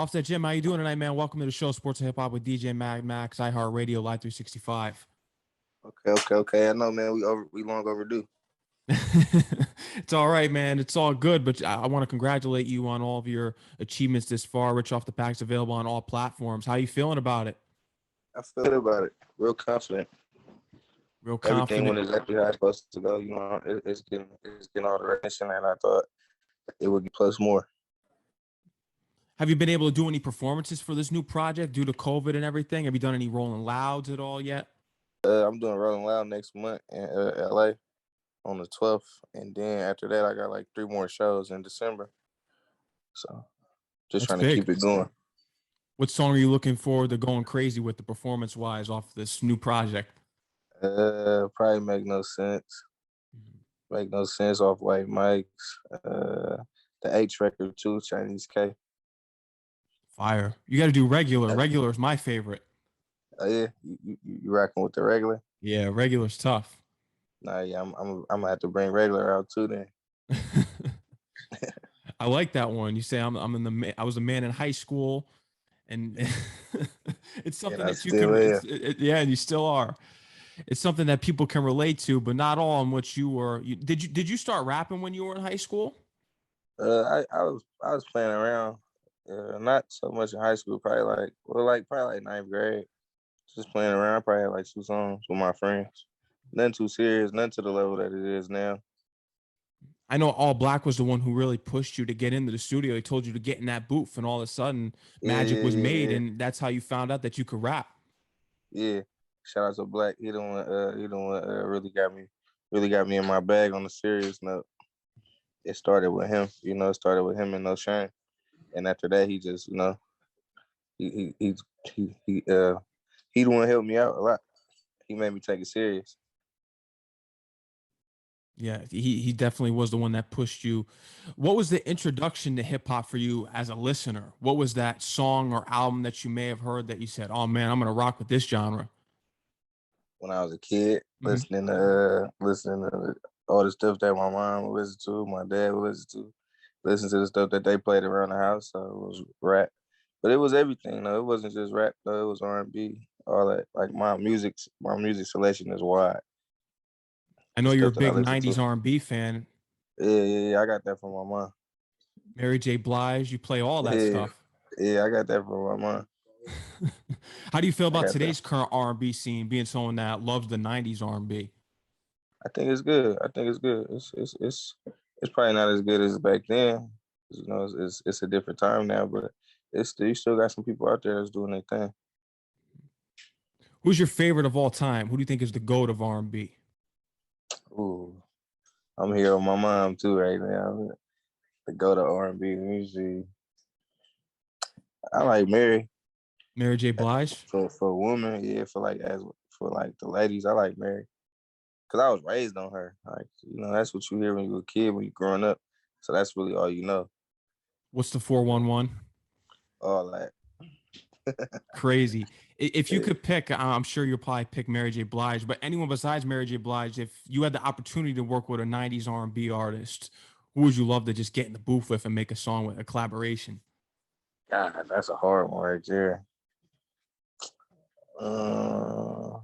Offset Jim, how you doing tonight, man? Welcome to the show, Sports and Hip Hop with DJ Mag Max, iHeartRadio, Live 365. Okay. I know, man. We long overdue. It's all right, man. It's all good, but I want to congratulate you on all of your achievements this far. Rich Off the Pack's available on all platforms. How you feeling about it? I feel good about it. Real confident. Real Everything confident. went exactly how it's supposed to go. It's getting all the recognition that I thought it would get plus more. Have you been able to do any performances for this new project due to COVID and everything? Have you done any Rolling Louds at all yet? I'm doing Rolling Loud next month in LA on the 12th, and then after that, I got like 3 more shows in December. So just That's trying to big. keep it going. What song are you looking forward to going crazy with the performance wise off this new project? Probably make no sense. Make no sense off White Mike's. The H record too, Chinese K. Fire. You got to do regular. Regular is my favorite. Oh yeah, you rocking with the regular? Yeah, regular's tough. Nah, yeah, I'm gonna have to bring regular out too then. I like that one. You say I was a man in high school, and it's And something I that you still can. am. Yeah, and you still are. It's something that people can relate to, but not all in what you were. Did you start rapping when you were in high school? I was playing around, not so much in high school. Probably like ninth grade, just playing around. I probably had like 2 songs with my friends. Nothing too serious, nothing to the level that it is now. I know All Black was the one who really pushed you to get into the studio. He told you to get in that booth, and all of a sudden, Yeah, magic yeah, was yeah, made, yeah. and that's how you found out that you could rap. Yeah. Shout out to Black. He the one really got me in my bag on the serious note. It started with him, It started with him and No Shame, and after that, he just, he he he he he the one helped me out a lot. He made me take it serious. Yeah, he definitely was the one that pushed you. What was the introduction to hip hop for you as a listener? What was that song or album that you may have heard that you said, "Oh man, I'm gonna rock with this genre"? When I was a kid, Mhm. listening to all the stuff that my mom would listen to, my dad would listen to the stuff that they played around the house. So it was rap, but it was everything. Though it wasn't just rap. Though it was R&B, all that. Like my music selection is wide. I The know you're a stuff that I big listen '90s to. R&B fan. Yeah. I got that from my mom. Mary J. Blige, you play all that Yeah, stuff. yeah, I got that from my mom. How do you feel I about got that. today's current R&B scene, being someone that loves the '90s R&B? I think it's good. I think it's good. It's probably not as good as back then. It's a different time now, but you still got some people out there that's doing their thing. Who's your favorite of all time? Who do you think is the GOAT of R&B? Ooh, I'm here with my mom too right now. To go to R&B music, I like Mary Mary J. Blige? for women. Yeah, for like the ladies, I like Mary because I was raised on her. Like that's what you hear when you were a kid, when you growing up. So that's really all you know. What's the 411? All that. Crazy. If you Yeah. could pick, I'm sure you'll probably pick Mary J. Blige, but anyone besides Mary J. Blige, if you had the opportunity to work with a '90s R&B artist, who would you love to just get in the booth with and make a song with a collaboration? God, that's a hard one right there. Uh,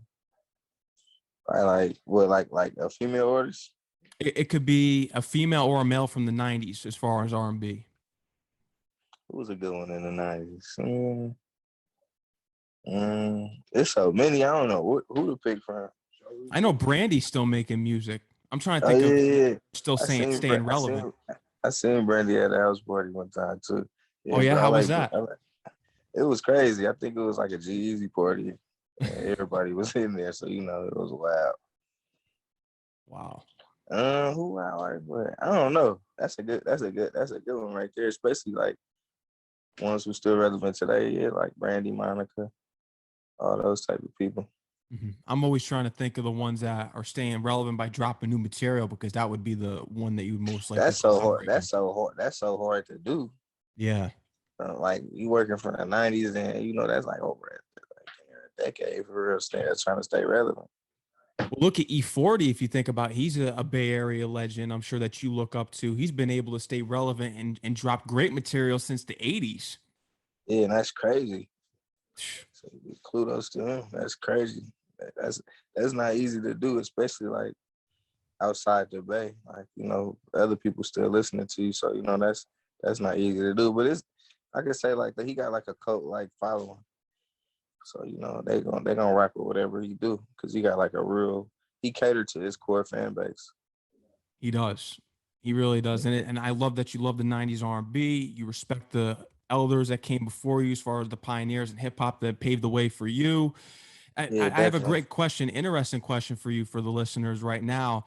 I like what like a female artist. It could be a female or a male from the '90s, as far as R&B. Who was a good one in the 90s? It's so many. I don't know who to pick from. I know Brandy's still making music. I'm trying to Oh think of yeah, yeah. still I saying seen staying relevant. I seen Brandy at the house party one time too. Oh Yeah, yeah, but how was that? it was crazy. I think it was like a G-Eazy party. And everybody was in there, so it was wild. Wow. Who I like, but I don't know. That's a good one right there. Especially like ones who still relevant today. Yeah, like Brandy, Monica, all those type of people. I'm always trying to think of the ones that are staying relevant by dropping new material because that would be the one that you would most likely That's so hard. collaborate with. That's so hard. That's so hard to do. Yeah. Like you working from the '90s, and that's like over a decade for real. Trying to stay relevant. Well, look at E40. If you think about it, he's a Bay Area legend. I'm sure that you look up to. He's been able to stay relevant and drop great material since the '80s. Yeah, and that's crazy. So kudos to him. That's crazy. That's that's not easy to do, especially like outside the Bay. Like, you know, other people still listening to you. So, you know, that's not easy to do. But it's I can say like that he got like a cult like following. So, you know, they gonna rock with whatever he do because he got like a real he catered to his core fan base. He does. He really does. And I love that you love the 90s R&B. You respect the elders that came before you as far as the pioneers in hip hop that paved the way for you. Yeah, I have a definitely. great question, interesting question for you for the listeners right now.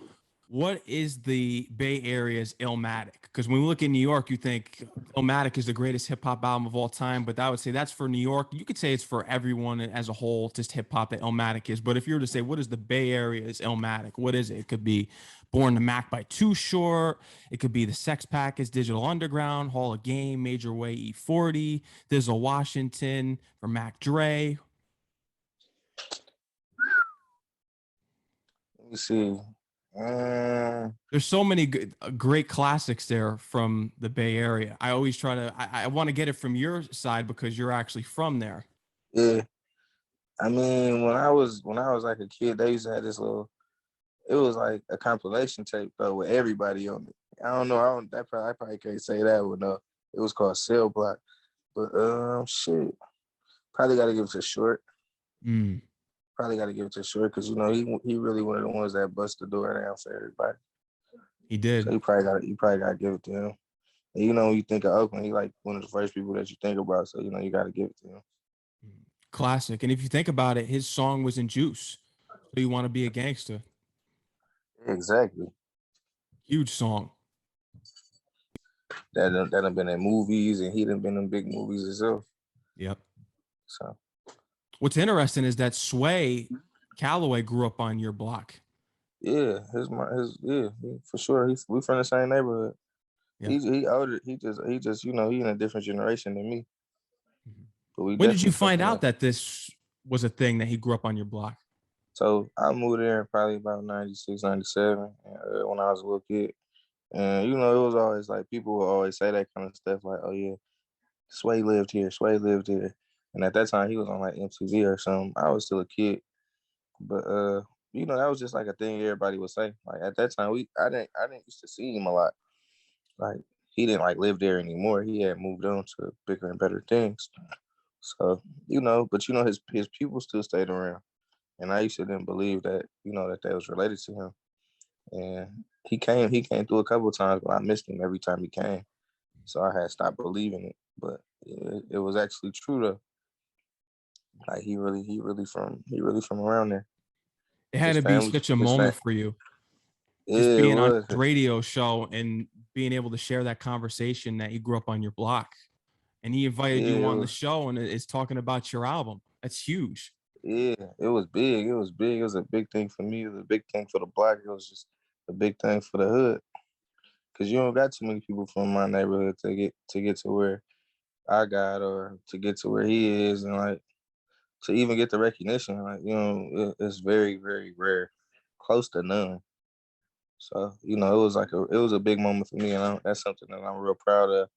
What is the Bay Area's Illmatic? Because when we look in New York, you think Illmatic is the greatest hip hop album of all time, but I would say that's for New York. You could say it's for everyone as a whole, just hip hop that Illmatic is. But if you were to say, what is the Bay Area's Illmatic? What is it? It could be Born to Mac by Too Short. It could be the Sex Packets, Digital Underground, Hall of Game, Major Way, E40, Dizzle Washington, for Mac Dre. Let me see. There's so many great classics there from the Bay Area. I always try to, I want to get it from your side because you're actually from there. Yeah. I mean, when I was like a kid, they used to have this little it was like a compilation tape though with everybody on it. I don't know. I probably can't say that one though. It was called Cell Block. But shit. Probably gotta give it to Short. Mm, Probably gotta give it to Short because you know he really one of the ones that bust the door down for everybody. he So did. you probably gotta give it to him. And you know, when you think of Oakland, he like one of the first people that you think about. So you know, you gotta give it to him. Classic. And if you think about it, his song was in Juice. So you want to be a gangster. Exactly. Huge song. That done been in movies and he done been in big movies himself. Yep. So What's interesting is that Sway Calloway grew up on your block. yeah, for sure. We from the same neighborhood. Yep. He older. He just you know he in a different generation than me. Mhm. But we When did you definitely come find from out that. that this was a thing that he grew up on your block? So I moved there probably about 96, 97 when I was a little kid. And you know, it was always like people would always say that kind of stuff, like, "Oh yeah, Sway lived here. Sway lived here." And at that time, he was on like MTV or something. I was still a kid, but you know, that was just like a thing everybody would say. Like at that time, I didn't used to see him a lot. Like he didn't like live there anymore. He had moved on to bigger and better things. So you know, but you know, his people still stayed around, and I used to didn't believe that you know that was related to him. And he came through a couple of times, but I missed him every time he came. So I had stopped believing it. But it was actually true though. Like he really from around there. It had His to be family, such a his moment fam- for you. Just yeah, it being on was. his radio show and being able to share that conversation that he grew up on your block. And he invited Yeah, you it on the was. show and is talking about your album. That's huge. Yeah, it was big. It was big. It was a big thing for me. It was a big thing for the block. It was just a big thing for the hood. Cause you don't got too many people from my neighborhood to get to where I got or to get to where he is, and like to even get the recognition. Like you know, it's very very rare, close to none. So you know, it was a big moment for me, and that's something that I'm real proud of.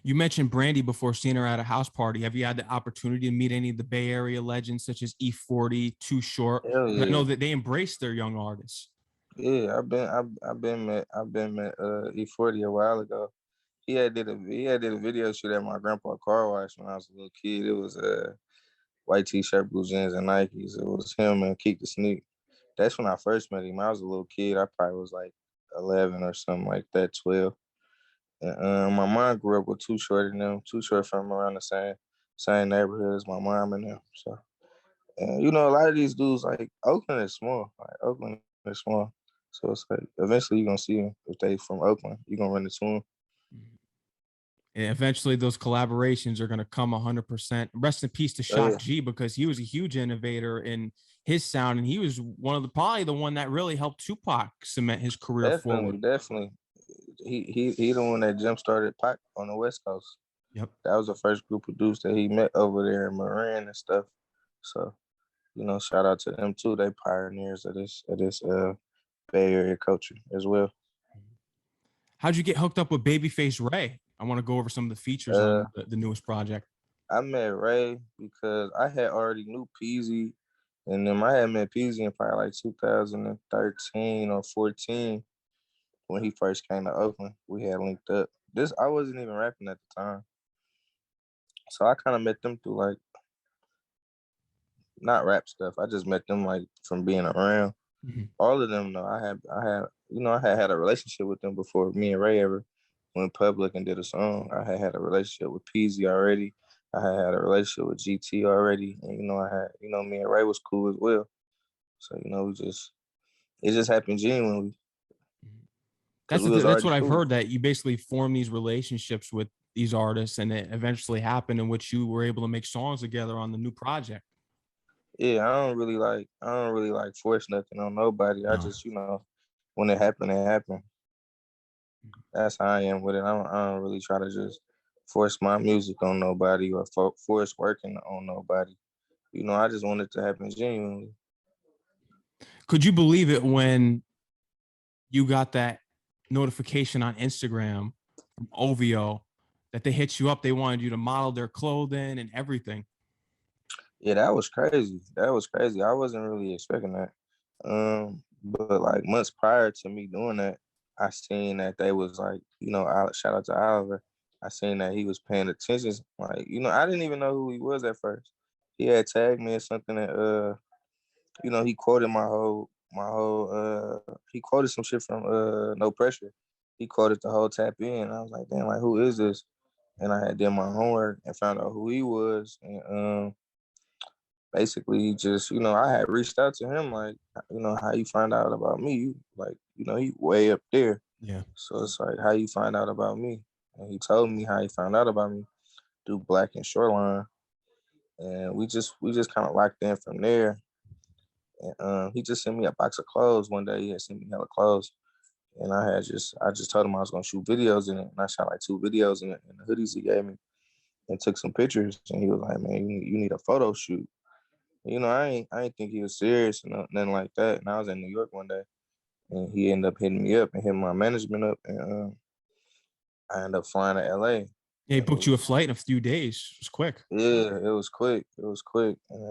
You mentioned Brandy before seeing her at a house party. Have you had the opportunity to meet any of the Bay Area legends such as E40, Too Short? Hell Because I know yeah, that they embrace their young artists. yeah. I've been met E40 a while ago. He had did a video shoot at my grandpa car wash when I was a little kid. It was white t-shirt, blue jeans, and Nikes. It was him and Keek the Sneak. That's when I first met him. I was a little kid. I probably was like 11 or something like that, 12. And my mom grew up with Too Short and them. Too Short from around the same neighborhood as my mom and them. So, and you know, a lot of these dudes like Oakland is small. Like Oakland is small. So it's like eventually you're gonna see them if they from Oakland. You're gonna run into them. And eventually those collaborations are going to come 100%. Rest in peace to Oh Shock yeah, G because he was a huge innovator in his sound. And he was one of the probably the one that really helped Tupac cement his career definitely, forward. definitely. He the one that jump started Pac on the West Coast. Yep. That was the first group of dudes that he met over there in Marin and stuff. So you know, shout out to them too. They pioneers of this Bay Area culture as well. How'd you get hooked up with Babyface Ray? I want to go over some of the features Uh, on the newest project. I met Ray because I had already knew Peasy, and then I had met Peasy in probably like 2013 or 14 when he first came to Oakland. We had linked up. This I wasn't even rapping at the time, so I kind of met them through like not rap stuff. I just met them like from being around. Mhm. All of them though, I had a relationship with them before me and Ray ever went public and did a song. I had a relationship with Peasy already. I had a relationship with GT already, and me and Ray was cool as well. So it just happened genuinely because That's we the was that's already what I've cool. heard, that you basically form these relationships with these artists, and it eventually happened in which you were able to make songs together on the new project. Yeah, I don't really like force nothing on nobody. I No. just when it happened, it happened. That's how I am with it. I don't really try to just force my music on nobody or force working on nobody. I just want it to happen genuinely. Could you believe it when you got that notification on Instagram from OVO that they hit you up? They wanted you to model their clothing and everything. Yeah, that was crazy. That was crazy. I wasn't really expecting that. But like months prior to me doing that, I seen that they was like, shout out to Oliver. I seen that he was paying attention. Like, I didn't even know who he was at first. He had tagged me or something, and he quoted he quoted some shit from No Pressure. He quoted the whole tap in. I was like, damn, like who is this? And I had done my homework and found out who he was. And basically just, I had reached out to him like, how you find out about me? Like, he way up there. Yeah. So it's like, how you find out about me? And he told me how he found out about me through Black and Shoreline. And we just kind of locked in from there. And he just sent me a box of clothes one day. He had sent me hella clothes. And I just told him I was gonna shoot videos in it. And I shot like 2 videos in the hoodies he gave me and took some pictures. And he was like, man, you need a photo shoot. I ain't think he was serious or nothing like that. And I was in New York one day, and he ended up hitting me up and hitting my management up, and I ended up flying to LA. And Yeah, he it booked you a was flight in a few days. It was quick. yeah, it was quick. It was quick, and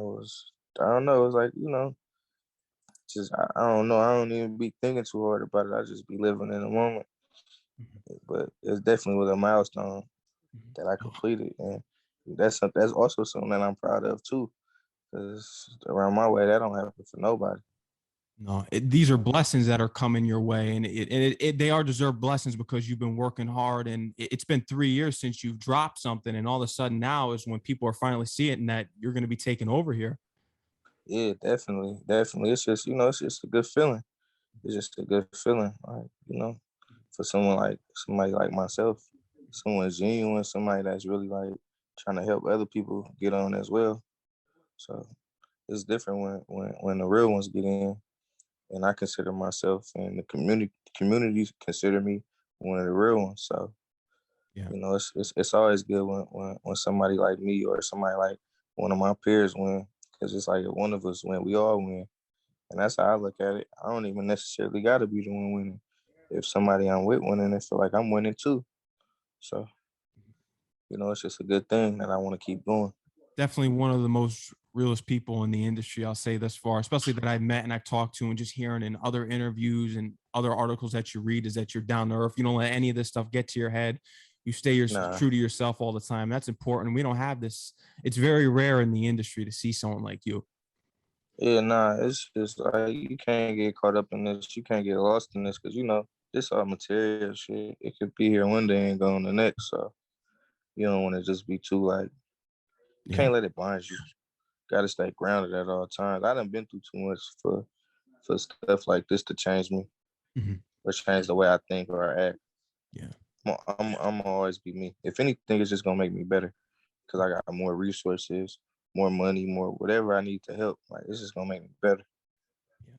I don't know. It was like just I don't know. I don't even be thinking too hard about it. I just be living in the moment. But it's definitely was a milestone that I completed, and that's also something that I'm proud of too. Cause around my way, that don't happen for nobody. No, these are blessings that are coming your way, and they are deserved blessings because you've been working hard, and it's been 3 years since you've dropped something, and all of a sudden now is when people are finally seeing it, and that you're going to be taking over here. Yeah, definitely, definitely. It's just it's just a good feeling. It's just a good feeling, like for somebody like myself, someone genuine, somebody that's really like trying to help other people get on as well. So it's different when the real ones get in, and I consider myself, and the communities consider me one of the real ones. So Yeah. it's always good when somebody like me or somebody like one of my peers win, because it's like if one of us win, we all win. And that's how I look at it. I don't even necessarily got to be the one winning. If somebody I'm with winning, I feel like I'm winning too. So, it's just a good thing that I want to keep going. Definitely one of the most realest people in the industry, I'll say thus far, especially that I've met and I've talked to, and just hearing in other interviews and other articles that you read is that you're down to earth. You don't let any of this stuff get to your head. You stay Nah, true to yourself all the time. That's important. We don't have this. It's very rare in the industry to see someone like you. yeah, nah, it's just like you can't get caught up in this. You can't get lost in this because, this all material shit. It could be here one day and go on the next. So you don't want to just be too like, you Yeah. can't let it blind you. Got to stay grounded at all times. I done been through too much for stuff like this to change me Mhm. or change the way I think or I act. Yeah. I'm gonna always be me. If anything, it's just gonna make me better because I got more resources, more money, more whatever I need to help. Like it's just gonna make me better. Yeah.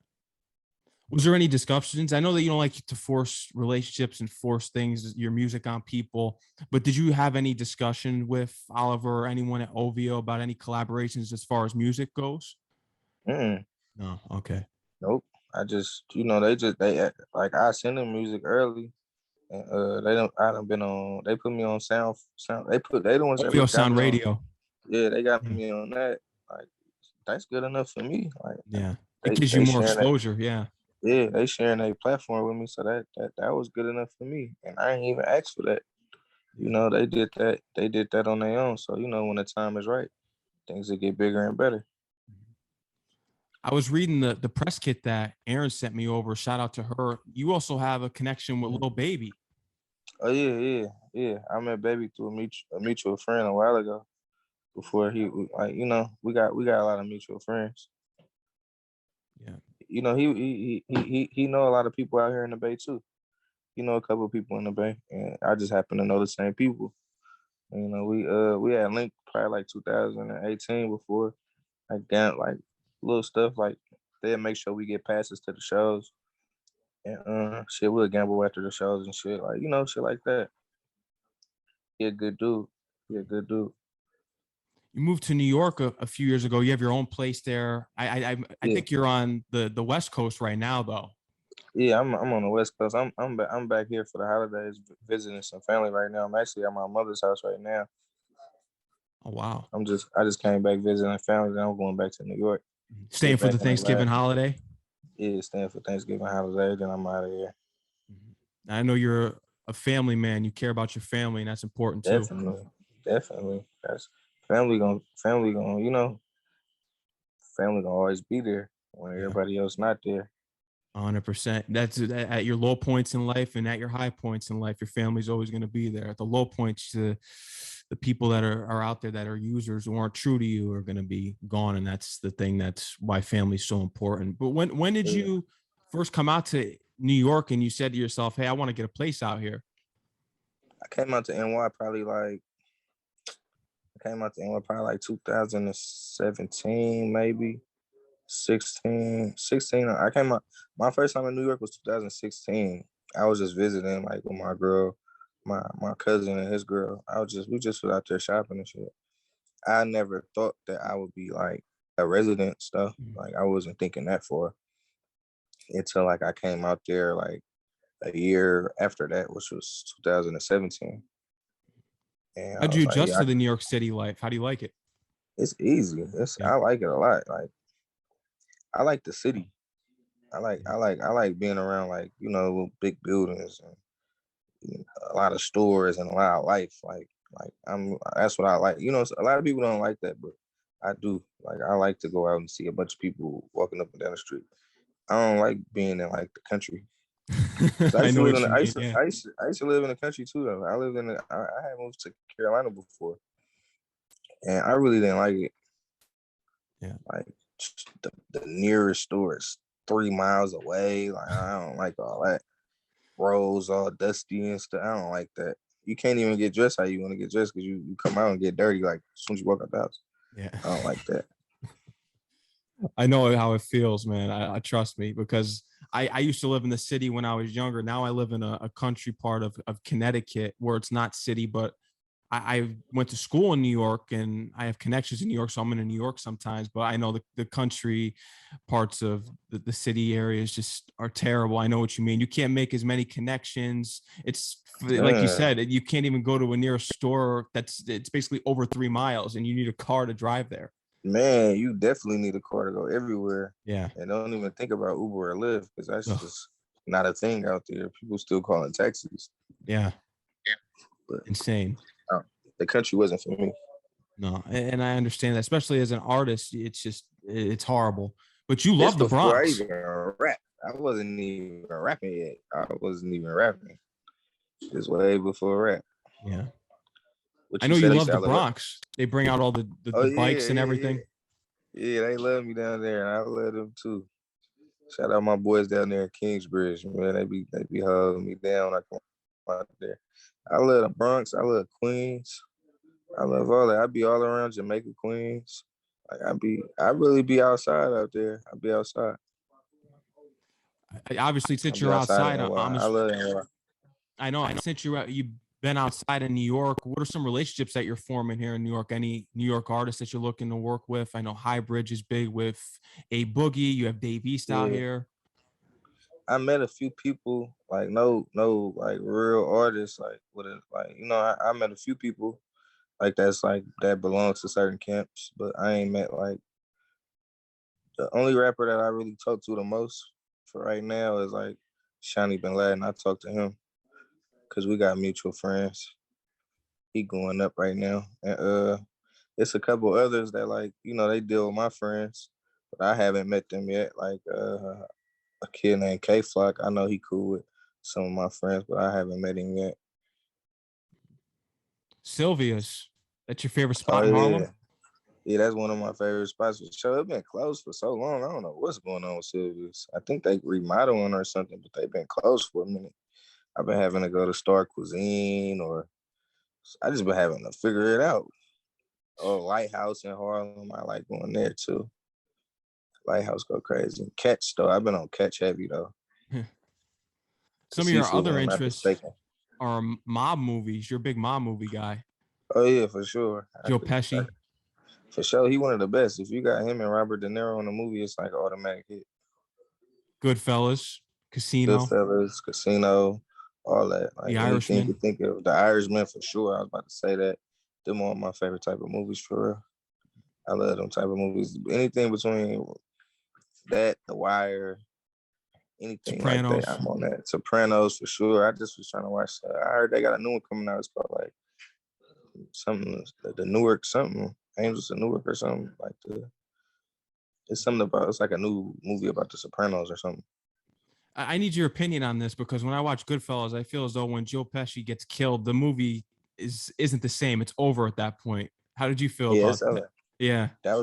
Was there any discussions? I know that you don't like to force relationships and force things, your music on people, but did you have any discussion with Oliver or anyone at OVO about any collaborations as far as music goes? Mm-mm, No. Okay. nope. I just, they like I send them music early, And they don't. I done been on. They put me on sound. They the ones that OVO got Sound me on. Radio. Yeah, they got Yeah. me on that. Like that's good enough for me. Like Yeah. It they gives you they more sharing that. exposure. Yeah. Yeah, they sharing their platform with me, so that was good enough for me. And I ain't even asked for that. You Yeah. know, they did that. They did that on their own. So you know, when the time is right, things will get bigger and better. I was reading the press kit that Erin sent me over. Shout out to her. You also have a connection with Lil Baby. Oh yeah. I met Baby through a mutual friend a while ago. Before like we got a lot of mutual friends. Yeah. You know he know a lot of people out here in the Bay too. You know a couple of people in the Bay, and I just happen to know the same people. And, you know we had linked probably like 2018 before, like down like little stuff like they'd make sure we get passes to the shows, and shit we'll gamble after the shows and shit like shit like that. He a good dude. He a good dude. You moved to New York a few years ago. You have your own place there. I Yeah. think you're on the West Coast right now, though. Yeah, I'm on the West Coast. I'm back here for the holidays, visiting some family right now. I'm actually at my mother's house right now. Oh wow. I just came back visiting family. Then I'm going back to New York. Staying Get for back the in the Thanksgiving lab. holiday. Yeah, staying for Thanksgiving holiday. Then I'm out of here. I know you're a family man. You care about your family, and that's important too. Definitely. That's family gonna family gonna always be there when Yeah. everybody else not there. 100%. That's at your low points in life and at your high points in life. Your family's always going to be there. At the low points, the people that are out there that are users who aren't true to you are going to be gone, and that's the thing. That's why family's so important. But when did you first come out to New York and you said to yourself, "Hey, I want to get a place out here"? I came out to NY probably like 2017 maybe. 16. I came out. My first time in New York was 2016. I was just visiting, like with my girl, my cousin and his girl. We just was out there shopping and shit. I never thought that I would be like a resident stuff. Like I wasn't thinking that far until like I came out there like a year after that, which was 2017. And I How'd you was like, adjust yeah, to the New York City life? How do you like it? it's easy. Yeah. I like it a lot. Like I like the city. I like being around like big buildings and a lot of stores and a lot of life. Like that's what I like. A lot of people don't like that, but I do. Like I like to go out and see a bunch of people walking up and down the street. I don't like being in like the country. I I used to know live what in. you mean. Yeah. I used to live in the country too. Though I lived in. I had moved to Carolina before, and I really didn't like it. Yeah. Like the nearest store is 3 miles away. Like I don't like all that. Roads all dusty and stuff. I don't like that. You can't even get dressed how you want to get dressed because you come out and get dirty like as soon as you walk out the house. Yeah. I don't like that. I know how it feels, man. I trust me because I used to live in the city when I was younger. Now I live in a country part of Connecticut where it's not city, but I went to school in New York and I have connections in New York. So I'm in New York sometimes, but I know the country parts of the city areas just are terrible. I know what you mean. You can't make as many connections. It's like you said, you can't even go to a nearest store it's basically over 3 miles and you need a car to drive there. Man, you definitely need a car to go everywhere. Yeah. And don't even think about Uber or Lyft because that's Ugh. just not a thing out there. People still calling taxis. Yeah. But Insane. the country wasn't for me. No, and I understand that, especially as an artist, it's horrible. But you This love the before I Bronx. even rap. I wasn't even rapping yet. I wasn't even rapping. It's way before rap. Yeah. What I you know you said? love the Bronx. They bring out all Oh the bikes and yeah. everything. Yeah, they love me down there, and I love them too. Shout out my boys down there in Kingsbridge, man. They be hugging me down when I come out there. I love the Bronx. I love Queens. I love all that. I be all around Jamaica, Queens. Like I really be outside out there. I be outside. Obviously, I since be you're outside in outside, NY. I love NY. I know. Since you've been outside in New York, what are some relationships that you're forming here in New York? Any New York artists that you're looking to work with? I know High Bridge is big with A Boogie. You have Dave East out Yeah. here. I met a few people, like no like real artists, like with it, like I met a few people like that's like that belongs to certain camps, but I ain't met like the only rapper that I really talk to the most for right now is like Shani Bin Laden. I talk to him because we got mutual friends. He going up right now, and it's a couple others that like they deal with my friends, but I haven't met them yet. Like a kid named K Flock. I know he cool with some of my friends, but I haven't met him yet. Sylvia's. That's your favorite Oh spot in Harlem? yeah, that's one of my favorite spots for sure. It's been closed for so long. I don't know what's going on with Sylvia's. I think they remodeling or something, but they've been closed for a minute. I've been having to go to Star Cuisine, or I just been having to figure it out. Oh, Lighthouse in Harlem, I like going there too. Lighthouse go crazy. Catch though, I've been on Catch heavy though. The Some of your seafood, other I'm not interests mistaken. are mob movies. You're a big mob movie guy. Oh yeah, for sure. Joe Pesci, For sure, he one of the best. If you got him and Robert De Niro in the movie, it's like an automatic hit. Goodfellas, Casino, Goodfellas, Casino, all that. The Like anything you Irishman. could think of. The Irishman for sure. I was about to say that. Them are my favorite type of movies for real. I love them type of movies. Anything between that, The Wire, anything like that, Sopranos. I'm on that. Sopranos for sure. I just was trying to watch. I heard they got a new one coming out. It's called like something, the Newark something, Angels of Newark or something like the. It's something about. It's like a new movie about the Sopranos or something. I need your opinion on this because when I watch Goodfellas, I feel as though when Joe Pesci gets killed, the movie isn't the same. It's over at that point. How did you feel Yeah, about it's that? over. Yeah. That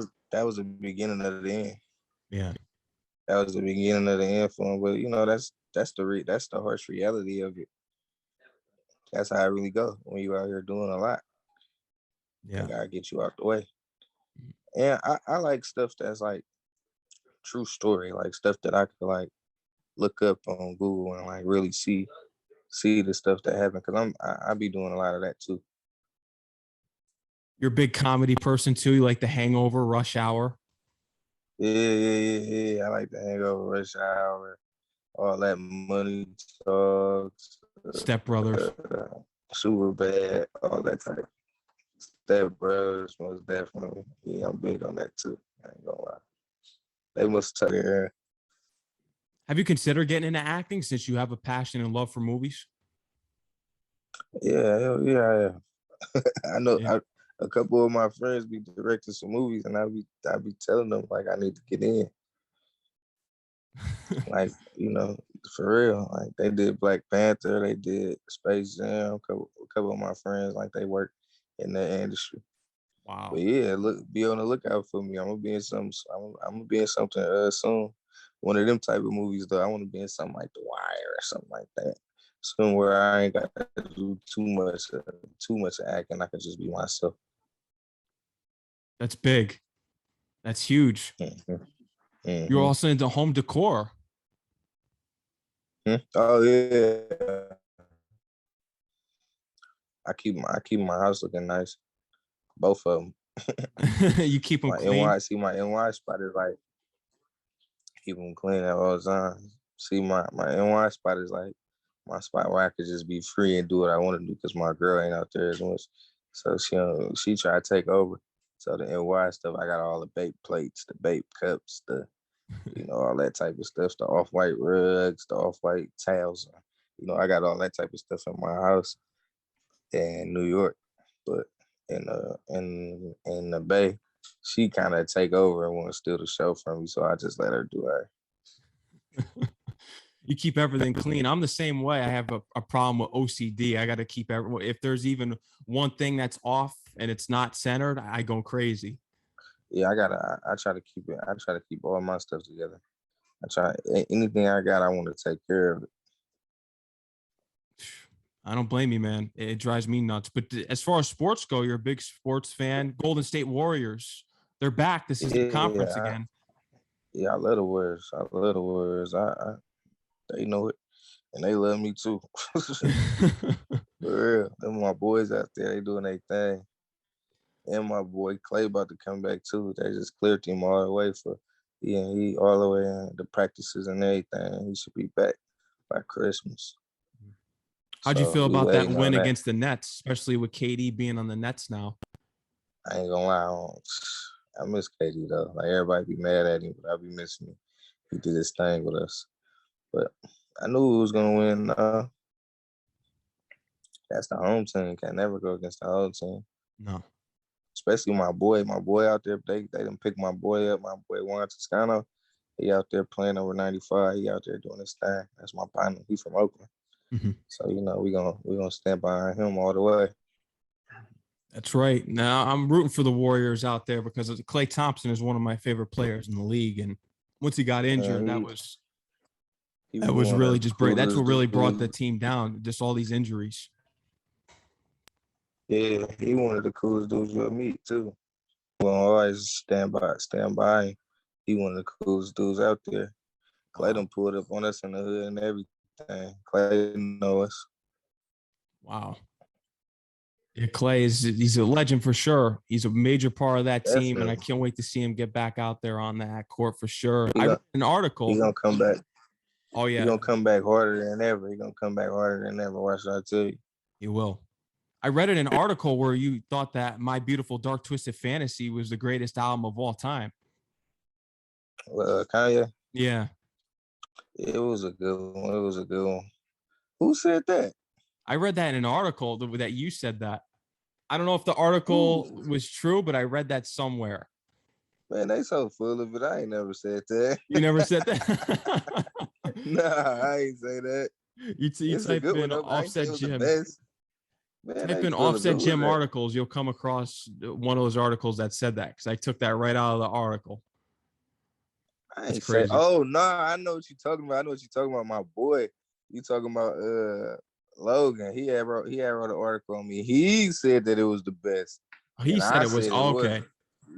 was the beginning of the end. Yeah. That was the beginning of the end for him. But that's the harsh reality of it. That's how it really go when you out here doing a lot. They Yeah. gotta get you out the way. And I like stuff that's like true story, like stuff that I could like look up on Google and like really see the stuff that happened. Cause I be doing a lot of that too. You're a big comedy person too. You like The Hangover, Rush Hour, Yeah. I like the Hangover, Rush Hour, all that money talks, Step Brothers. super bad, all that type. Step Brothers, most definitely. Yeah, I'm big on that too. I ain't gonna lie. They must tell you. Have you considered getting into acting since you have a passion and love for movies? Yeah, hell yeah. I know Yeah. a couple of my friends be directing some movies, and I be telling them like I need to get in. Like for real. Like they did Black Panther, they did Space Jam. A couple of my friends like they work in that industry. But Wow. yeah, be on the lookout for me. I'm gonna be in some. I'm gonna be in something soon. One of them type of movies though. I want to be in something like The Wire or something like that. Somewhere I ain't got to do too much acting. I can just be myself. That's big. That's huge. Mm-hmm. You're Mm-hmm. also into home decor. Oh yeah, I keep my house looking nice. Both of them. You keep them My clean. NY spot is like keep them clean at all times. See, my NY spot is like my spot where I could just be free and do what I want to do because my girl ain't out there as much. So she try to take over. So the NY stuff, I got all the bait plates, the bait cups, all that type of stuff, the off-white rugs, the off-white towels. I got all that type of stuff in my house in New York. But in the Bay, she kind of take over and want to steal the show from me. So I just let her do her. You keep everything clean. I'm the same way. I have a problem with OCD. I got to keep everyone. If there's even one thing that's off and it's not centered, I go crazy. Yeah, I try to keep it. I try to keep all my stuff together. Anything I got, I want to take care of it. I don't blame you, man. It drives me nuts. But as far as sports go, you're a big sports fan. Golden State Warriors, they're back. This is the conference Yeah, again. yeah, I love the Warriors. I love the Warriors. They know it, and they love me too. For real, them my boys out there. They doing their thing. And my boy Clay about to come back too. They just cleared him all the way for he all the way in the practices and everything. He should be back by Christmas. How'd you So feel we about that waiting on win that. against the Nets, especially with KD being on the Nets now? I ain't gonna lie, I miss KD though. Like everybody be mad at him, but I be missing him. He did his thing with us. But I knew we was gonna win. That's the home team. Can't never go against the home team. No. Especially my boy out there. They didn't pick my boy up. My boy Juan Toscano. He out there playing over 95. He out there doing his thing. That's my partner. He from Oakland. Mm-hmm. So we gonna stand behind him all the way. That's right. Now I'm rooting for the Warriors out there because Klay Thompson is one of my favorite players in the league, and once he got injured, that was really just great. That's what really brought the team down. Just all these injuries. Yeah, he one of the coolest dudes you'll meet too. We'll always stand by. He one of the coolest dudes out there. Klay done pulled up on us in the hood and everything. Klay know us. Wow. Yeah, Klay he's a legend for sure. He's a major part of that team, and I can't wait to see him get back out there on that court for sure. I read an article. He's gonna come back. Oh yeah. He's gonna come back harder than ever. He's gonna come back harder than ever. Watch what I tell you. He will. I read in an article where you thought that My Beautiful Dark Twisted Fantasy was the greatest album of all time. Kanye? Yeah. It was a good one. Who said that? I read that in an article that you said that. I don't know if the article was true, but I read that somewhere. Man, they so full of it. I ain't never said that. You never said that? Nah, I ain't say that. You type in Offset Jim. Type in Offset Jim articles, you'll come across one of those articles that said that, because I took that right out of the article. I ain't say. Oh no, I know what you're talking about. I know what you're talking about. My boy, you talking about Logan? He had wrote an article on me. He said that it was the best. He said it was okay.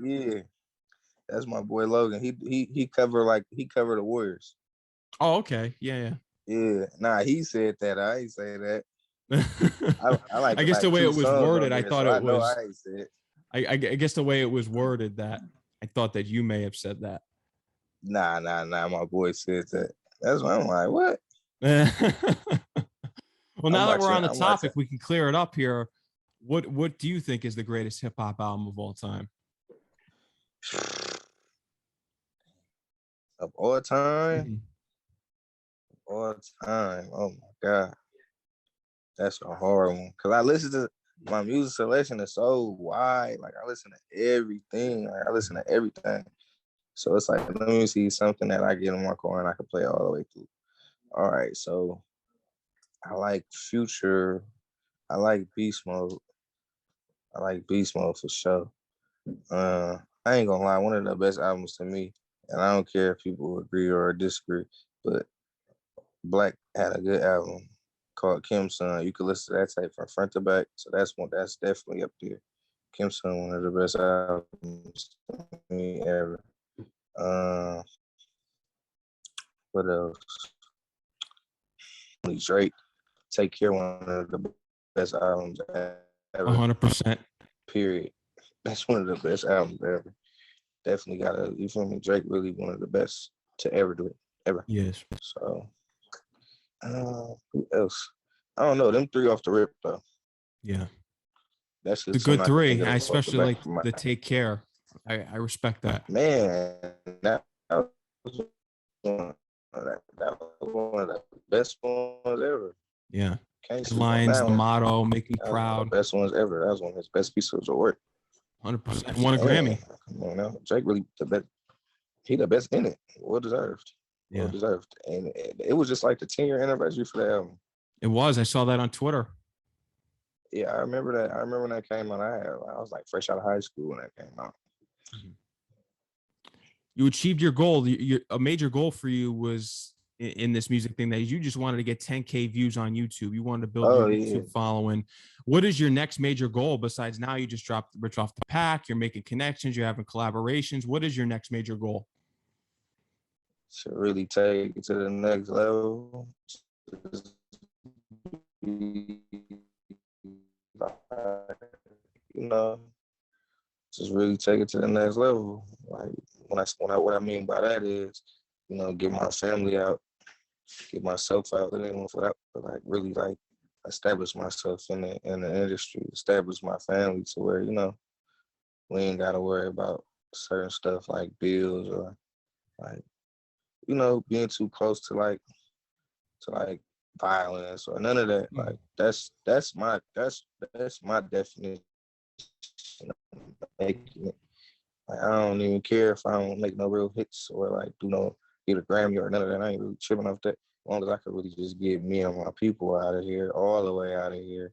Yeah, that's my boy Logan. He covered the Warriors. Oh, okay. Yeah. Nah, he said that. I ain't say that. I guess the way it was worded, I thought it was. I ain't said. I guess the way it was worded, that I thought that you may have said that. Nah. My boy said that. That's why I'm like, what? Well, now that we're on the topic, we can clear it up here. What do you think is the greatest hip hop album of all time? Of all time? Mm-hmm. All time. Oh my God. That's a hard one. Cause I listen to my music selection is so wide. Like I listen to everything. So it's like, let me see something that I get in my car and I can play all the way through. All right, so I like Future. I like Beast Mode. For sure. I ain't gonna lie, one of the best albums to me, and I don't care if people agree or disagree, but Black had a good album called Kim's Son. You could listen to that tape from front to back. So that's definitely up there. Kim's Son, one of the best albums to me ever. What else? Drake, Take Care, one of the best albums ever. 100%. Period. That's one of the best albums ever. Definitely you feel me? Drake really one of the best to ever do it, ever. Yes. So, who else? I don't know. Them three off the rip though. Yeah. That's the good three. I especially like the Take Care. I respect that. Man, that was one of the best ones ever. Yeah. Lines, the motto, make me proud. The best ones ever. That was one of his best pieces of work. 100%. Won a Grammy. Come on now. Drake really the best. He the best in it. Well deserved. Yeah. Well deserved. And it was just like the 10-year anniversary for the album. It was. I saw that on Twitter. Yeah, I remember that. I remember when that came out. I was like fresh out of high school when that came out. You achieved your goal. A major goal for you was in this music thing that you just wanted to get 10K views on YouTube. You wanted to build your YouTube following. What is your next major goal besides now you just dropped Rich Off the Pack, you're making connections, you're having collaborations. What is your next major goal? To really take it to the next level. You know, just really take it to the next level. Like what I mean by that is, you know, get my family out, get myself out, and then for that, but like really like establish myself in the industry, establish my family to where, you know, we ain't gotta worry about certain stuff like bills or like, you know, being too close to violence or none of that. Like Mm. that's my definition of making it. Like I don't even care if I don't make no real hits or like do no get a Grammy or none of that. I ain't really tripping off that. As long as I could really just get me and my people out of here, all the way out of here,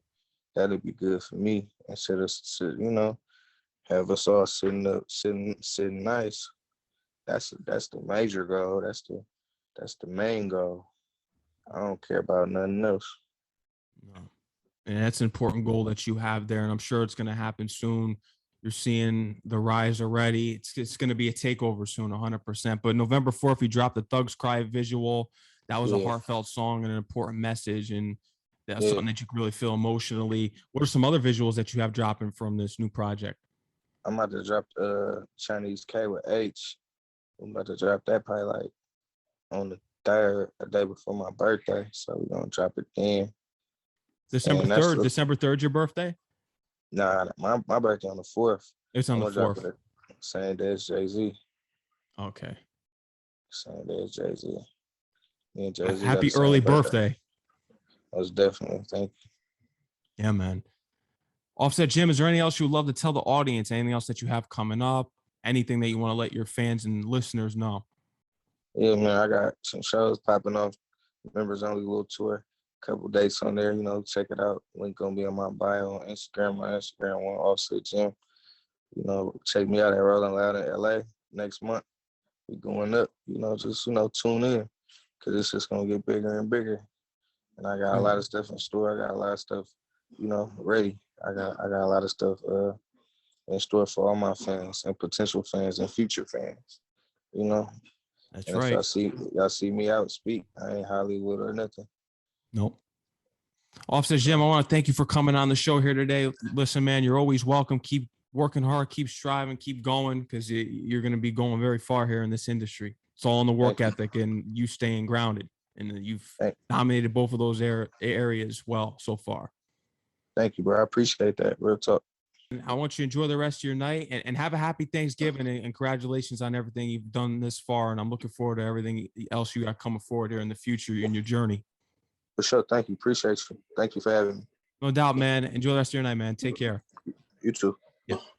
that'd be good for me. Instead of you know, have us all sitting nice. That's the major goal. That's the main goal. I don't care about nothing else. No. And that's an important goal that you have there, and I'm sure it's going to happen soon. You're seeing the rise already. It's going to be a takeover soon, 100%. But November 4th, you dropped the Thugs Cry visual. That was a Yeah, heartfelt song and an important message, and that's yeah. something that you can really feel emotionally. What are some other visuals that you have dropping from this new project? I'm about to drop Chinese K with H. I'm about to drop that probably like on the third, a day before my birthday. So we're gonna drop it then. December And that's 3rd, the December 3rd, your birthday? my birthday on the 4th. It's on I'm the gonna drop 4th. it same day as Jay-Z. Okay. Same day as Jay-Z. Me and Jay-Z got the Happy early same birthday. birthday. Most definitely. Thank Yeah, man. Offset Jim, is there anything else you would love to tell the audience? Anything else that you have coming up? Anything that you want to let your fans and listeners know? you. Yeah, man, I got some shows popping off. Members only little tour. Couple dates on there, you know, check it out. Link gonna be on my bio on Instagram. My Instagram one Offset Jim. You know, check me out at Rolling Loud in LA next month. We going up, you know, just, you know, tune in because it's just going to get bigger and bigger. And I got a lot of stuff in store. I got a lot of stuff, you know, ready. I got a lot of stuff in store for all my fans and potential fans and future fans, you know. That's And if right. y'all see me out speak, I ain't Hollywood or nothing. Nope. Offset Jim, I want to thank you for coming on the show here today. Listen, man, you're always welcome. Keep working hard, keep striving, keep going, because you're going to be going very far here in this industry. It's all in the work Thank you. ethic and you staying grounded. And you've Thank, dominated both of those areas well so far. thank you, bro. I appreciate that. Real talk. And I want you to enjoy the rest of your night and have a happy Thanksgiving and congratulations on everything you've done this far. And I'm looking forward to everything else you got coming forward here in the future in your journey. For sure. Thank you. Appreciate you. Thank you for having me. No doubt, man. Enjoy the rest of your night, man. Take care. You too. Yeah.